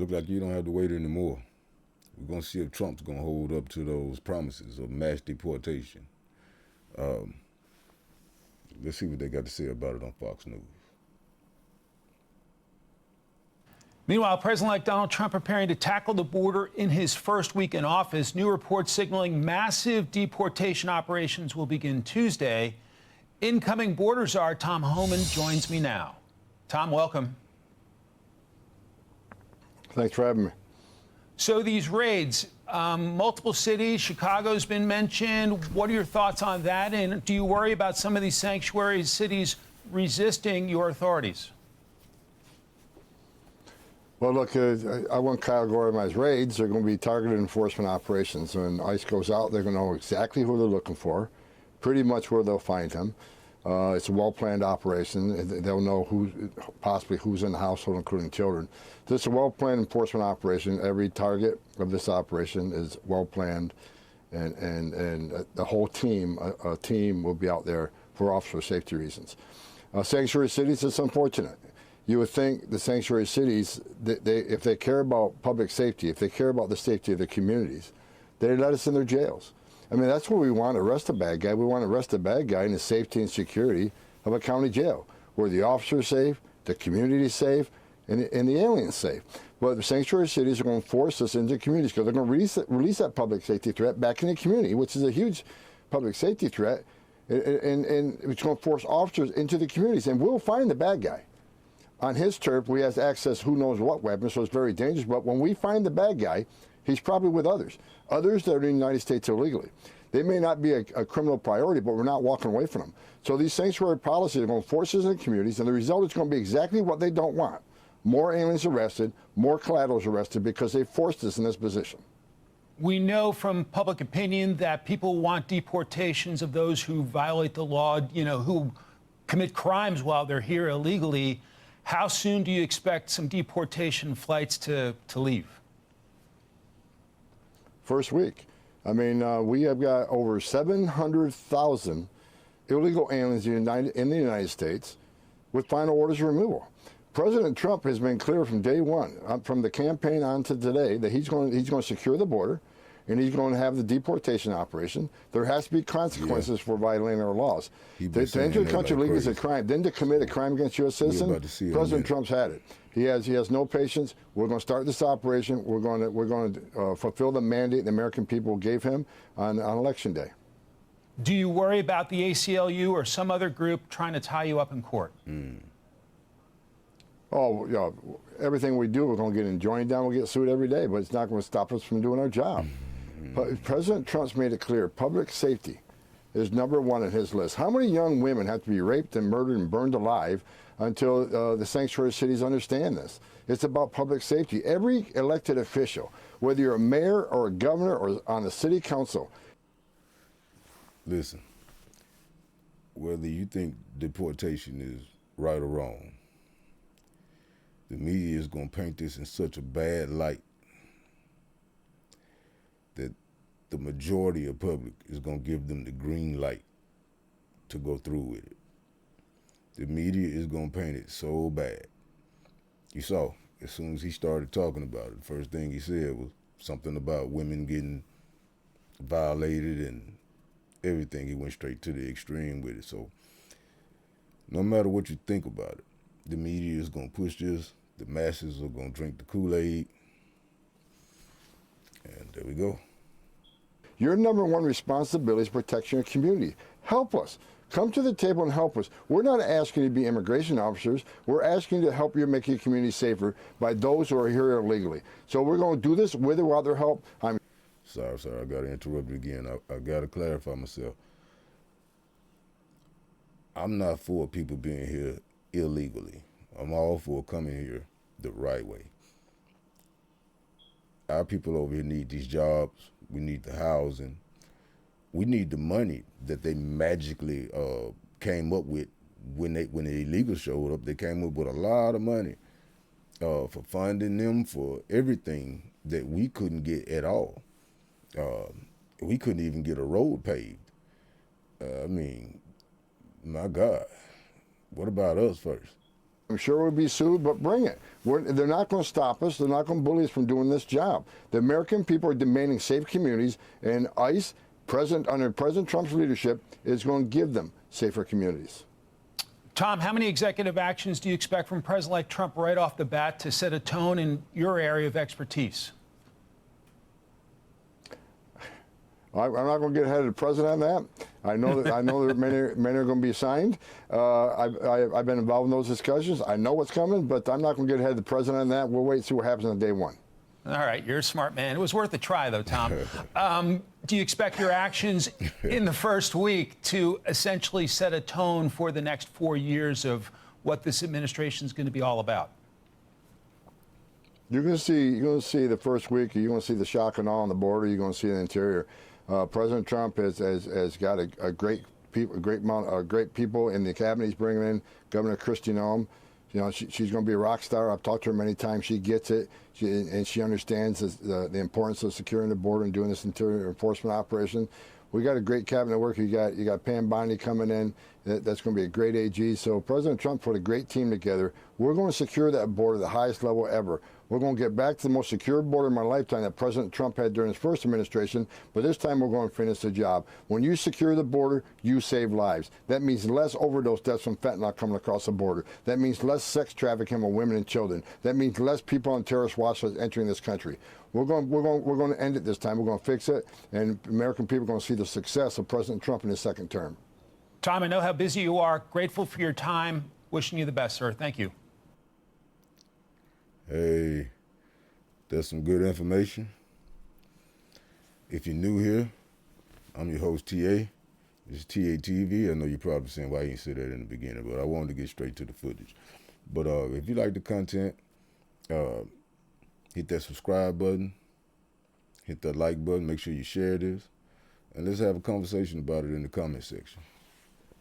look like you don't have to wait anymore. We're going to see if Trump's going to hold up to those promises of mass deportation. Let's see what they got to say about it on Fox News. Meanwhile, President-elect Donald Trump preparing to tackle the border in his first week in office. New reports signaling massive deportation operations will begin Tuesday. Incoming border czar Tom Homan joins me now. Tom, welcome. Thanks for having me. So these raids, multiple cities, Chicago's been mentioned. What are your thoughts on that? And do you worry about some of these sanctuary cities resisting your authorities? Well, look, I won't categorize raids. They're going to be targeted enforcement operations. When ICE goes out, they're going to know exactly who they're looking for, pretty much where they'll find him. It's a well-planned operation. They'll know possibly who's in the household, including children. This is a well-planned enforcement operation. Every target of this operation is well-planned, and the whole team, a team will be out there for officer safety reasons. Sanctuary cities, it's unfortunate. You would think the sanctuary cities, if they care about public safety, if they care about the safety of their communities, they'd let us in their jails. I mean, that's what we want to arrest a bad guy. We want to arrest a bad guy in the safety and security of a county jail, where the officer's safe, the community is safe, and the alien's safe. But the sanctuary cities are going to force us into communities because they're going to release that public safety threat back in the community, which is a huge public safety threat, and it's going to force officers into the communities, and we'll find the bad guy. On his turf, we have access who knows what weapons, so it's very dangerous. But when we find the bad guy, he's probably with others that are in the United States illegally. They may not be a criminal priority, but we're not walking away from them. So these sanctuary policies are going to force us in communities, and the result is going to be exactly what they don't want. More aliens arrested, more collaterals arrested, because they forced us in this position. We know from public opinion that people want deportations of those who violate the law, who commit crimes while they're here illegally. How soon do you expect some deportation flights to leave? First week. I mean, we have got over 700,000 illegal aliens in the United States with final orders of removal. President Trump has been clear from day one, from the campaign on to today, that he's going to secure the border, and he's going to have the deportation operation. There has to be consequences for violating our laws. To enter the country legally is a crime. Then to commit a crime against U.S. citizen, President Trump's had it. He has no patience. We're going to start this operation. We're going to fulfill the mandate the American people gave him on Election Day. Do you worry about the ACLU or some other group trying to tie you up in court? Oh, yeah, everything we do, we're going to get enjoined down. We'll get sued every day, but it's not going to stop us from doing our job. But President Trump's made it clear, public safety is #1 on his list. How many young women have to be raped and murdered and burned alive until the sanctuary cities understand this? It's about public safety. Every elected official, whether you're a mayor or a governor or on the city council. Listen, whether you think deportation is right or wrong, the media is going to paint this in such a bad light that the majority of public is going to give them the green light to go through with it. The media is going to paint it so bad. You saw, as soon as he started talking about it, the first thing he said was something about women getting violated and everything. He went straight to the extreme with it. So no matter what you think about it, the media is going to push this. The masses are going to drink the Kool-Aid. And there we go. Your #1 responsibility is protecting your community. Help us. Come to the table and help us. We're not asking you to be immigration officers. We're asking you to help you make your community safer by those who are here illegally. So we're going to do this with or without their help. Sorry, I got to interrupt you again. I got to clarify myself. I'm not for people being here illegally. I'm all for coming here the right way. Our people over here need these jobs. We need the housing. We need the money that they magically came up with when the illegals showed up. They came up with a lot of money for funding them for everything that we couldn't get at all. We couldn't even get a road paved. I mean, my God, what about us first? I'm sure we'll be sued, but bring it. They're not going to stop us. They're not going to bully us from doing this job. The American people are demanding safe communities, and ICE, under President Trump's leadership, is going to give them safer communities. Tom, how many executive actions do you expect from President-elect Trump right off the bat to set a tone in your area of expertise? I'm not going to get ahead of the president on that. I know that many are going to be signed. I've been involved in those discussions. I know what's coming, but I'm not going to get ahead of the president on that. We'll wait and see what happens on day one. All right, you're a smart man. It was worth a try, though, Tom. Do you expect your actions in the first week to essentially set a tone for the next 4 years of what this administration is going to be all about? You're going to see the first week. You're going to see the shock and awe on the border. You're going to see the interior. President Trump has got a great people in the cabinet he's bringing in. Governor Kristi Noem, you know, she's going to be a rock star. I've talked to her many times. She gets it, and she understands the importance of securing the border and doing this interior enforcement operation. We got a great cabinet work. You got Pam Bondi coming in. That's going to be a great AG. So President Trump put a great team together. We're going to secure that border at the highest level ever. We're going to get back to the most secure border in my lifetime that President Trump had during his first administration, but this time we're going to finish the job. When you secure the border, you save lives. That means less overdose deaths from fentanyl coming across the border. That means less sex trafficking of women and children. That means less people on terrorist watch lists entering this country. We're going to end it this time. We're going to fix it, and American people are going to see the success of President Trump in his second term. Tom, I know how busy you are. Grateful for your time. Wishing you the best, sir. Thank you. Hey, that's some good information. If you're new here, I'm your host, TA. This is TA TV. I know you're probably saying why you didn't say that in the beginning, but I wanted to get straight to the footage. But if you like the content, hit that subscribe button, hit that like button, make sure you share this, and let's have a conversation about it in the comment section.